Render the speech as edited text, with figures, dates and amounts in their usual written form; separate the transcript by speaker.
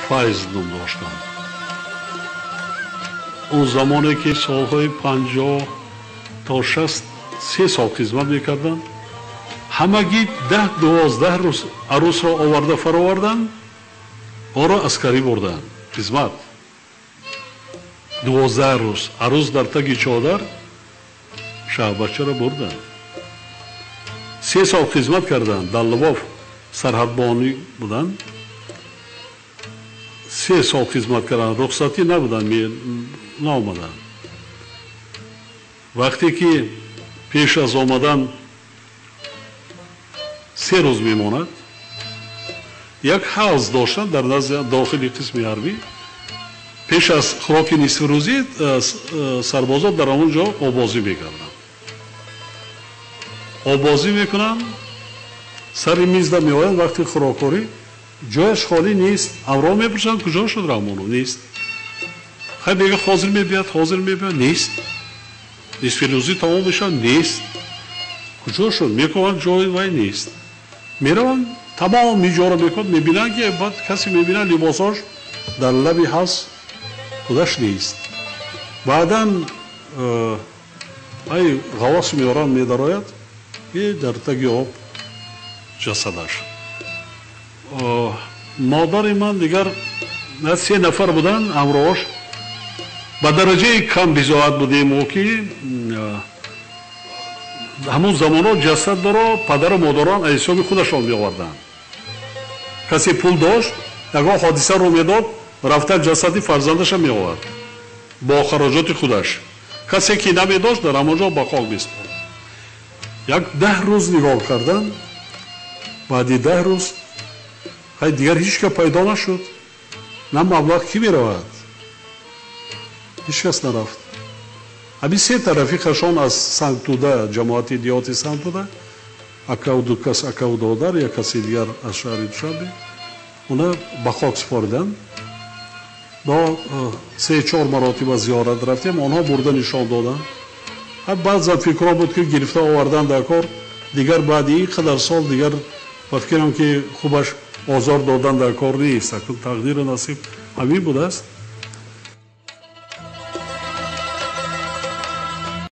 Speaker 1: فایز نام داشتند. اون زمانی که سالهای 50 تا 60 3 سال خدمت میکردند، همگی 10-12 روز عروس را آورده فراوردند، او را عسکری بردند خدمت. 12 روز عروس در تگ چادر شهبچه را بردند. 3 سال خدمت کردند، در لباف سرحدبانی بودند. 3 سال خدمت کردند، رخصتی نبودند، نآمدند. وقتی که پیش از آمدن 3 روز میماند، یک حوض داشتند در نزد داخل قسم حربی. پیش از خوراک نصف روزی سربازا در اونجا آبازی میکردند. آبازی میکنند، سر میز در میآیند. وقتی خوراکاری جایش خالی نیست، امرا میپرسند کجا شد رحمانو؟ نیست. خیلی میگه حاضر میبیاد، نیست. نصف روزی تمام میشه، نیست. کجا شد؟ میکنند جای وای نیست. میروند تمام میجا رو میکنند، میبینند که بعد کسی میبینند لباساش در لبی هست، خودش نیست. بعدا ای غواص میارن میدراید، یه در تگ آب جسدش. مادر من دیگر 3 نفر بودن، امروش با درجه کم بزاعت بودیم. او که همون زمان جسد داره پدر و مادران حساب خودشان میآوردن. کسی پول داشت، اگر حادثه رو میداد، رفته جسدی فرزندش می آورد با خراجات خودش. کسی که نمی داشت در همونجا با خاک میسپرد. یک 10 روز نگاه کردن. بعد 10 روز دیگر هیچ که پیدا نشد. نه مبلغ کی می رود؟ هیچ کس نرفت. ابی 3 طرفی خشان از سنگتوده، جماعت دیات سنگتوده، اکا و دو کس اکا و دادر، یک کسی دیگر از شهر دوشنبه، اونا با خاک سپردن. با 3-4 مراتب زیارت رفتیم، آنها برده نشان دادن. بعد زد فکرها بود که گرفته آوردن در کار. دیگر بعد این قدر سال دیگر فکرم که خوبش آزار دادن در کار نیست. تقدیر نصیب همین بوده است.